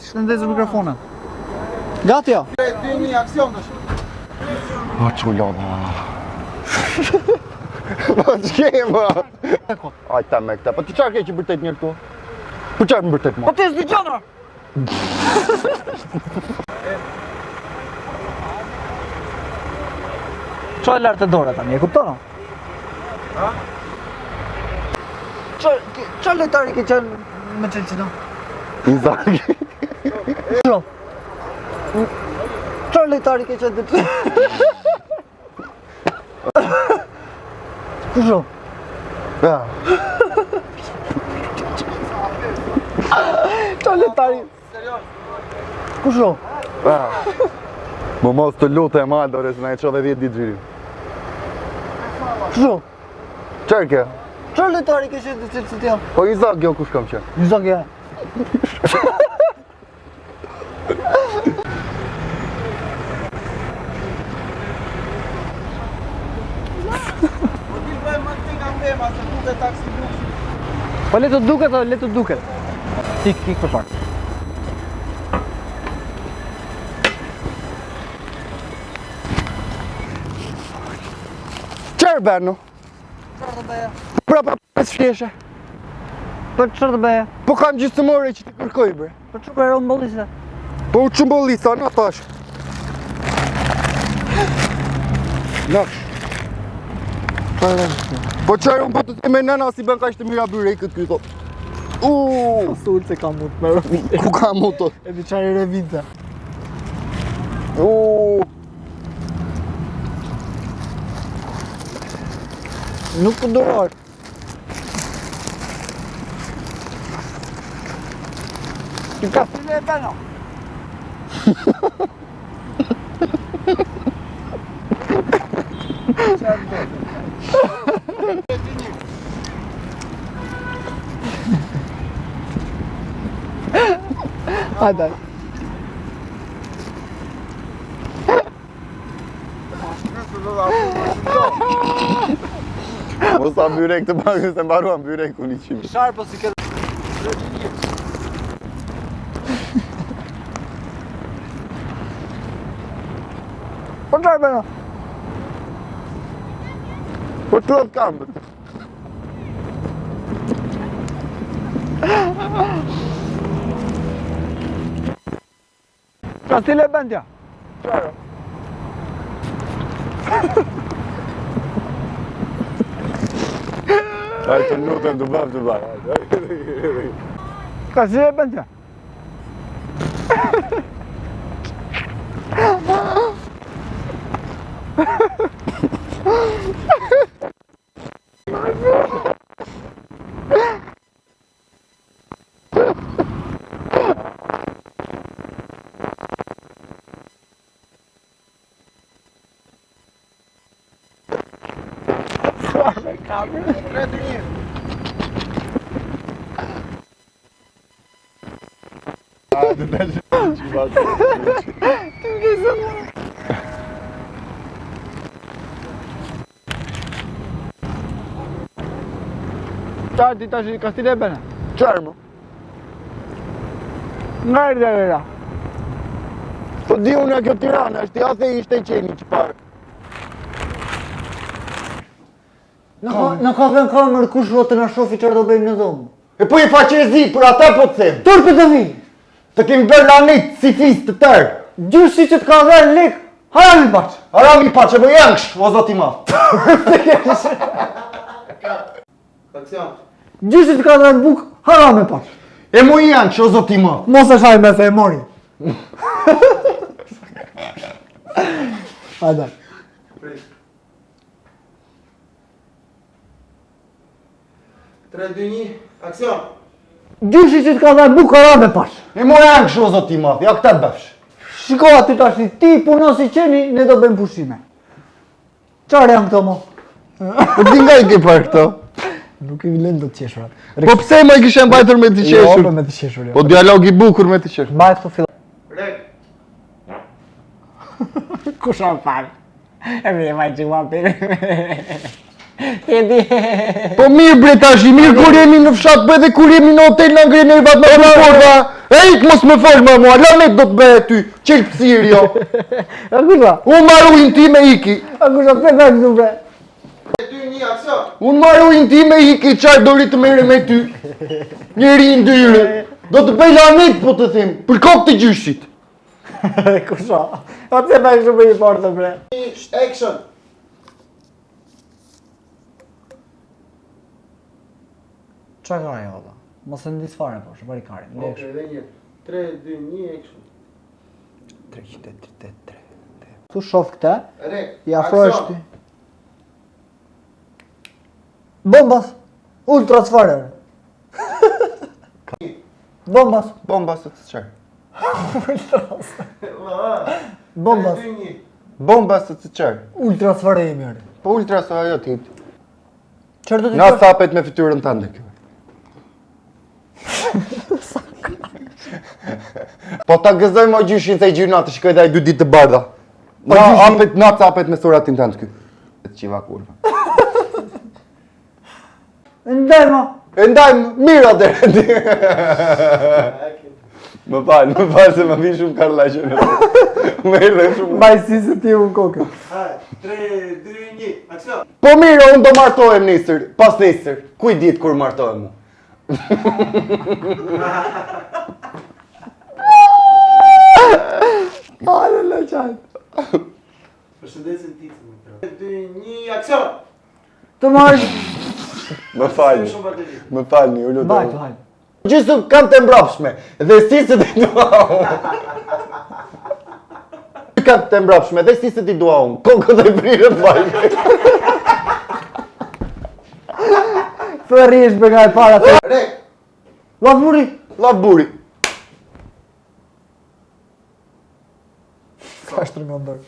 shëndezë mikrofonën. Gati jo? 3, 2, 1, aksion tash. O çullona. Po ç'kema? Aj ta me këta. Po ti çfarë ke që vërtet mirë këtu? Po çfarë më vërtet më? Po ti s'dëgjona. Çfarë lart të dora tani, e kupton? Ha? Çfarë letari ke qenë me Chelsea? Inzaghi. Çfarë letari ke qenë të Kusho? Ja. Çfarë letari? Serios. Kusho? Ja. Më mos të lutem Aldore se na e çove 10 ditë xhirim. Kusho? Çfarë ke? Çfarë letari ke qenë të Chelsea ti? Po Inzaghi jo kush kam qenë. Inzaghi. Po le të duket. Ik për parë. Çfarë bën? Çfarë të bëja? Prapa 5 fjeshe. Po çfarë të bëja? Po kam gjysmore që të kërkoj bre. Po çfarë ron bollisa? Po u çumbollisa na tash. Nash. Po çfarë un po të them nëna si bën kaq të mira byrekët këtu thot. Sul se ka mut me Ku ka moto? e biçare revinta. Nuk po doror. Ti ka filë tano. Hadi. Mos sa byrek të bagës se mbaruan byrekun 100. Sharp po si ke. Po çfarë bën? Po të lot kam. Ka stile bën ja. Çfarë? Ai të lutem të bëj të bëj. Ka stile bën ja. Hadi ben Ti tash ka stile bën. Çfarë më? Nga erdhe vera. Po di unë kjo Tirana, është ja the ishte qeni që parë. Në ka vën kamerë kush do të na shofi çfarë do bëjmë në dhomë. E po i faqezi, për ata po të them. Turpë të vi. Të kemi bërë lanit si fis të tërë. Gjyshi që të ka dhënë lek, harami baç. Arami pa që bëjangsh, o zoti ma. Aksion. Gjyshi të ka dhënë buk, harami baç. E mu janë që o zoti ma. Mos e shaj me se e mori. Hajde. Prit. 3, 2, 1, aksion. Gjyshi që të ka dhënë buk, harami baç. E mu janë o zoti ma, ja këta të bëfsh. Shiko aty tash, ti puno si qeni, ne do bëjmë pushime. Çfarë janë këto mo? Po di nga i ke parë këto? Nuk i vlen do të qeshurat. Po pse më i kishe mbajtur me të Jo, qeshur? po me të qeshur. Po dialog i bukur me të qeshur. Mbaj këto fillon. Rek. Kush a fal? E mi e vaj që E di. Po mirë bre tash, mirë kur jemi në fshat, po edhe kur jemi në hotel na ngre nervat me porta. E ik mos më fol më mua, lanet do të bëhe ty. Qel psir jo. A kusha? Unë marru ti me iki. A kusha pse tha kështu bre? 3, 2, 1, aksion! Unë marru ti me iki, çaj dori të merre me ty. Njeri i ndyrë. Do të bëj lanet po të them, për kokë të gjyshit. Kusha? A pse tha kështu për i portë bre? Action! Qa ka ajo valla? Mos e ndis fare po, shpari karin. Ok, dhe një. 3, 2, 1, action! 333. Tu shof këtë, Re, i afrohesh ti. Bombas! Ultras fare. Bombas! Bomba së të çaj. Bombas! 3, 2, 1. Bomba së të çaj. Ultras fare jemi ore. Po ultra sa ajo ti. Çfarë do të Na thosh? sapet me fytyrën tënde kjo. Po ta gëzoj më gjyshin se i gjyna të shkoj dhe ai 2 ditë të bardha. Na sapet me suratin tënd ky. Të qiva kurva. Ndaj ma! E ndajmë mirë atëherë. Më fal se më vjen shumë karllaqe. Më erdhën shumë. Mbaj si se ti unë kokën. Hajde, 3, 2, 1, aksion! Po mirë, unë do martohem nesër, pas nesër. Ku i ditë kur martohem mu? Ale la qajtë. Përshëndesim ti të më 3, 2, 1, aksion! Të marrë. Më falni, Shumë bateri. më falni, u lutem. Bajtë, hajtë. Gjithë kam të mbrapshme, dhe siset i dua unë. Kam të mbrapshme, dhe siset i dua unë. Kokë dhe i prirët vajtë. Të rrish për nga e para të. Re, Lavuri. Lavë buri. Ka shtër nga ndërë.